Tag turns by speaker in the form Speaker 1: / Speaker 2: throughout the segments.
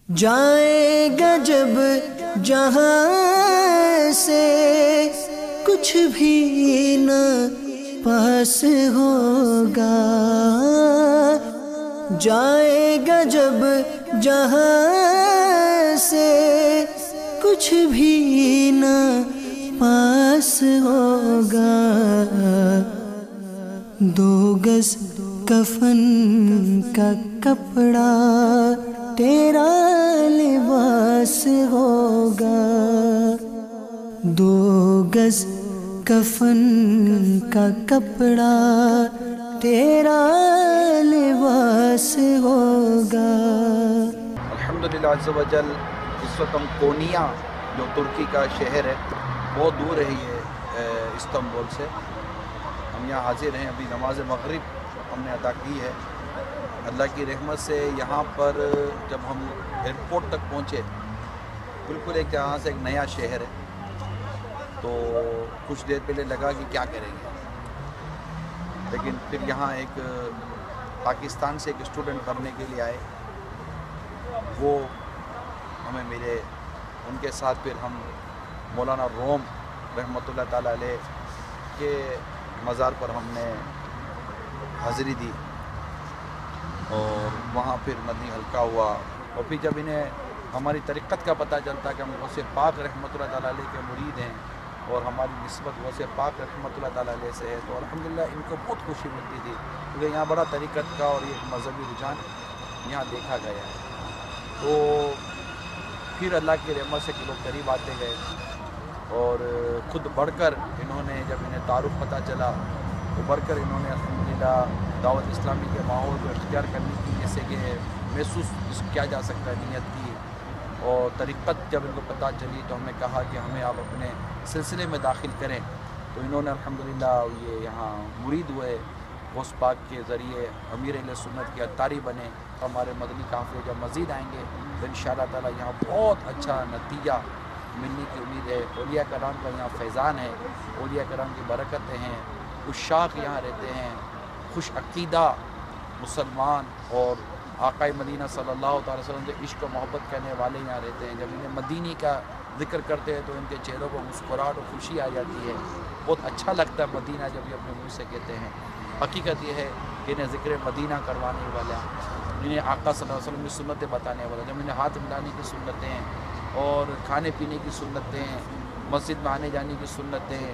Speaker 1: جائے گا جب جہاں سے کچھ بھی نہ پاس ہوگا، جائے گا جب جہاں سے کچھ بھی نہ پاس ہوگا، 2 گز کفن کا کپڑا تیرا لباس ہوگا، 2 گز کفن کا کپڑا تیرا لباس ہوگا۔
Speaker 2: الحمدللہ عز و جل اس وقت ہم کونیا جو ترکی کا شہر ہے، بہت دور ہے یہ استنبول سے، ہم یہاں حاضر ہیں۔ ابھی نماز مغرب ہم نے ادا کی ہے۔ اللہ کی رحمت سے یہاں پر جب ہم ایئرپورٹ تک پہنچے، بالکل ایک جہاں سے ایک نیا شہر ہے، تو کچھ دیر پہلے لگا کہ کیا کریں گے، لیکن پھر یہاں ایک پاکستان سے ایک اسٹوڈنٹ پڑھنے کے لیے آئے، وہ ہمیں ملے، ان کے ساتھ پھر ہم مولانا روم رحمۃ اللہ تعالیٰ علیہ کے مزار پر ہم نے حاضری دی، اور وہاں پھر مدنی حلقہ ہوا، اور پھر جب انہیں ہماری طریقت کا پتہ چلتا کہ ہم غوث پاک رحمۃ اللہ تعالیٰ علیہ کے مرید ہیں اور ہماری نسبت غوث پاک رحمۃ اللہ تعالیٰ علیہ سے ہے، تو الحمدللہ ان کو بہت خوشی ملتی تھی، کیونکہ یہاں بڑا طریقت کا اور ایک مذہبی رجحان یہاں دیکھا گیا ہے۔ تو پھر اللہ کی رحمت سے لوگ قریب آتے گئے، اور خود بڑھ کر انہوں نے، جب انہیں تعارف پتہ چلا تو بڑھ کر انہوں نے الحمدللہ دعوت اسلامی کے ماحول کو اختیار کرنے کی، جیسے کہ محسوس کیا جا سکتا ہے نیت کی، اور طریقت جب ان کو پتہ چلی تو ہم نے کہا کہ ہمیں آپ اپنے سلسلے میں داخل کریں، تو انہوں نے الحمدللہ یہ یہاں مرید ہوئے، غوث پاک کے ذریعے امیر اہل سنت کے اتاری بنے۔ ہمارے مدنی قافلے جب مزید آئیں گے تو انشاءاللہ تعالیٰ یہاں بہت اچھا نتیجہ ملنے کی امید ہے۔ اولیاء کرام کا یہاں فیضان ہے، اولیاء کرام کی برکتیں ہیں، عشاق یہاں رہتے ہیں، خوش عقیدہ مسلمان اور آقا مدینہ صلی اللہ تعالی وسلم سے عشق و محبت کرنے والے یہاں رہتے ہیں۔ جب انہیں مدینی کا ذکر کرتے ہیں تو ان کے چہروں پر مسکراہٹ اور خوشی آ جاتی ہے، بہت اچھا لگتا ہے مدینہ جب یہ اپنے منہ سے کہتے ہیں۔ حقیقت یہ ہے کہ انہیں ذکر مدینہ کروانے والا، انہیں آقا صلی اللہ علیہ وسلم کی سنتیں بتانے والا، جب انہیں ہاتھ ملانے کی سنتیں اور کھانے پینے کی سنتیں، مسجد میں آنے جانے کی سنتیں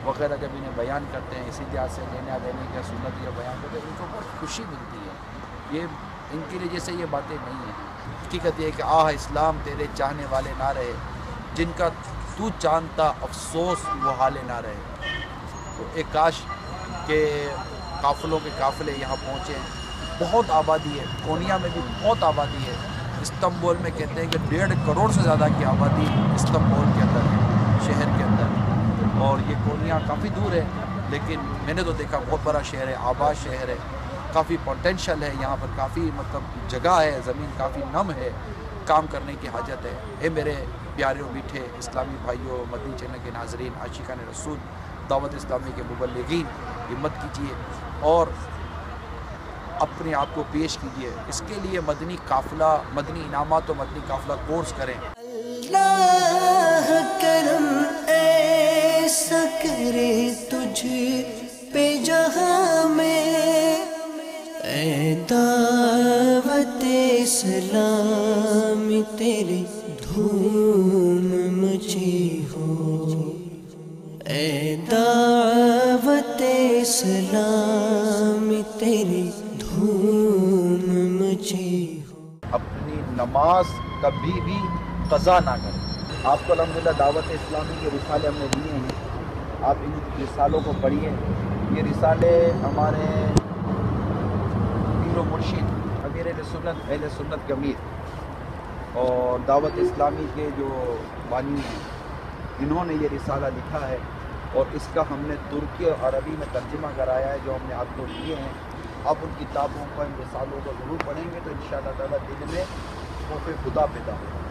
Speaker 2: وغیرہ جب انہیں بیان کرتے ہیں، اسی طرح سے لینے دینے کی سنت یہ بیان کرتے ہیں، ان کو بہت خوشی ملتی ہے۔ یہ ان کے لیے جیسے یہ باتیں نہیں ہیں۔ حقیقت یہ ہے کہ آہ اسلام تیرے چاہنے والے نہ رہے، جن کا تو جانتا افسوس وہ حالے نہ رہے۔ تو ایک کاش کہ قافلوں کے قافلے یہاں پہنچے۔ بہت آبادی ہے، کونیا میں بھی بہت آبادی ہے۔ استنبول میں کہتے ہیں کہ 1.5 کروڑ سے زیادہ کی آبادی استنبول کے اندر ہے، شہر کے اندر، اور یہ کونیا کافی دور ہے، لیکن میں نے تو دیکھا بہت بڑا شہر ہے، آباد شہر ہے، کافی پوٹینشل ہے یہاں پر، کافی جگہ ہے، زمین کافی نم ہے، کام کرنے کی حاجت ہے۔ اے میرے پیاروں میٹھے اسلامی بھائیوں، مدنی چینل کے ناظرین، عاشقان رسول، دعوت اسلامی کے مبلغین، ہمت کیجیے اور اپنے آپ کو پیش کیجیے۔ اس کے لیے مدنی قافلہ، مدنی انعامات و مدنی قافلہ کورس کریں۔
Speaker 1: اللہ کرم ایسا کرے تجھ پہ جہاں میں، اے دعوت اسلام تیری دھوم مچی ہو، اے دعوت اسلام تیری دھوم مچی ہو۔
Speaker 2: اپنی نماز کبھی بھی قضا نہ کریں۔ آپ کو الحمدللہ دعوت اسلامی کے رسالے ہم نے دیے ہیں، آپ ان رسالوں کو پڑھیے۔ یہ رسالے ہمارے پیر و مرشد امیر اہل سنت کے امیر اور دعوت اسلامی کے جو بانی ہیں، انہوں نے یہ رسالہ لکھا ہے، اور اس کا ہم نے ترکی اور عربی میں ترجمہ کرایا ہے، جو ہم نے آپ کو دیے ہیں۔ آپ ان کتابوں کو، ان رسالوں کو ضرور پڑھیں گے تو انشاءاللہ تعالیٰ دل میں خوف خدا پیدا ہوگا۔